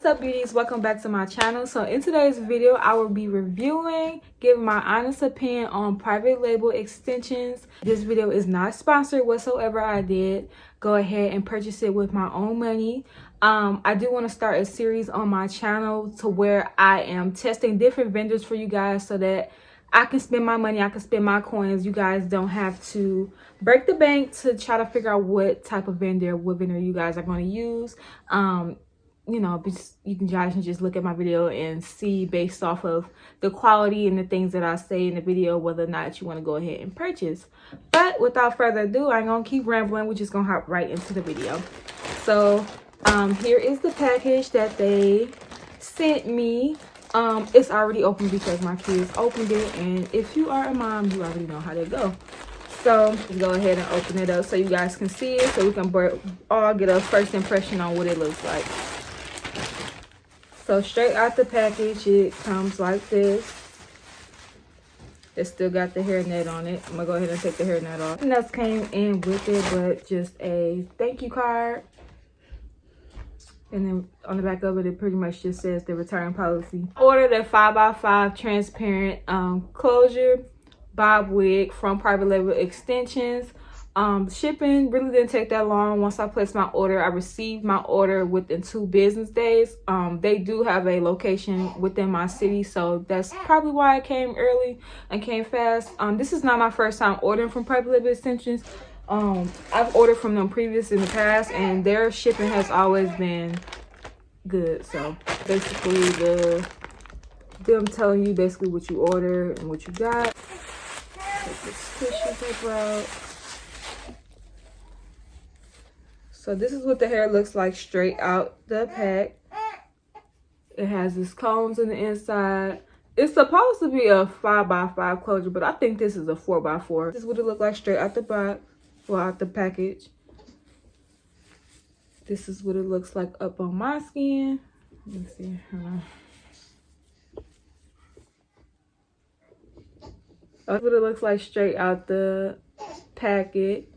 What's up, beauties? Welcome back to my channel. So in today's video I will be giving my honest opinion on private label extensions. This video is not sponsored whatsoever. I did go ahead and purchase it with my own money. I do want to start a series on my channel to where I am testing different vendors for you guys so that I can spend my money, I can spend my coins. You guys don't have to break the bank to try to figure out what type of vendor, what vendor you guys are going to use. You know, you guys can just look at my video and see based off of the quality and the things that I say in the video whether or not you want to go ahead and purchase. But without further ado, I ain't gonna keep rambling. We're just gonna hop right into the video. So here is the package that they sent me. It's already open because my kids opened it, and if you are a mom, you already know how they go. So let's go ahead and open it up so you guys can see it, so we can all get a first impression on what it looks like. So straight out the package, it comes like this. It still got the hairnet on it. I'm gonna go ahead and take the hairnet off. Nothing else came in with it but just a thank you card. And then on the back of it, it pretty much just says the return policy. Ordered a 5x5 transparent closure bob wig from Private Label Extensions. Shipping really didn't take that long. Once I placed my order, I received my order within 2 business days. They do have a location within my city, so that's probably why it came early and came fast. This is not my first time ordering from Private Label Extensions. I've ordered from them previous in the past, and their shipping has always been good. So basically them telling you basically what you order and what you got. Take this tissue paper out. So this is what the hair looks like straight out the pack. It has these combs on the inside. It's supposed to be a 5x5 closure, but I think this is a 4x4. This is what it looks like straight out the box, or out the package. This is what it looks like up on my skin. Let me see. That's what it looks like straight out the packet.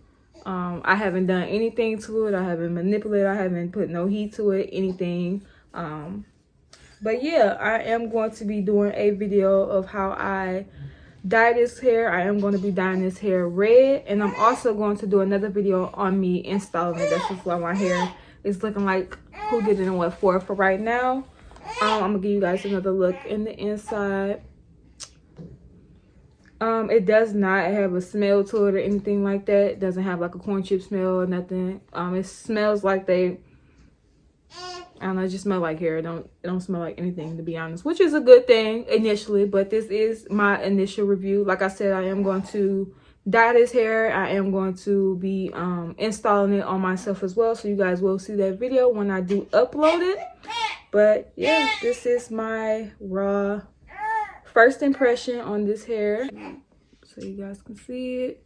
I haven't done anything to it. I haven't manipulated. I haven't put no heat to it, anything. But yeah, I am going to be doing a video of how I dye this hair. I am going to be dyeing this hair red, and I'm also going to do another video on me installing it. That's just why my hair is looking like who did it and what for right now. I'm gonna give you guys another look in the inside. It does not have a smell to it or anything like that. It doesn't have like a corn chip smell or nothing. It smells like I don't know, it just smells like hair. It don't smell like anything, to be honest, which is a good thing initially. But this is my initial review. Like I said, I am going to dye this hair. I am going to be installing it on myself as well, so you guys will see that video when I do upload it. But yeah, this is my raw first impression on this hair, so you guys can see it.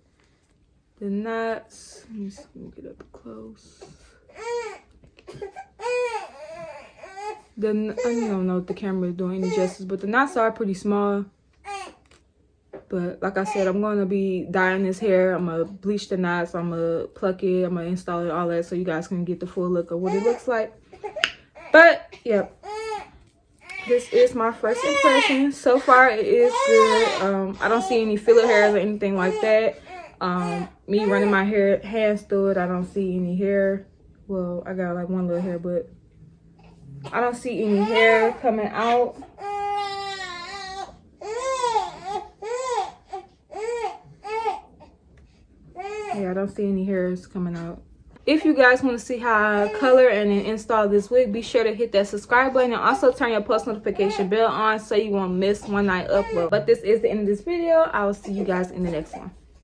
The knots, let me get up close. I don't know if the camera is doing any justice, but the knots are pretty small. But like I said, I'm going to be dyeing this hair. I'm going to bleach the knots, I'm going to pluck it, I'm going to install it, all that, so you guys can get the full look of what it looks like. But yeah, this is my first impression. So far it is good. I don't see any filler hairs or anything like that. Me running my hands through it, I don't see any hair. Well, I got like one little hair, but I don't see any hair coming out. Yeah, I don't see any hairs coming out. If you guys want to see how I color and then install this wig, be sure to hit that subscribe button and also turn your post notification bell on so you won't miss when I upload. But this is the end of this video. I will see you guys in the next one.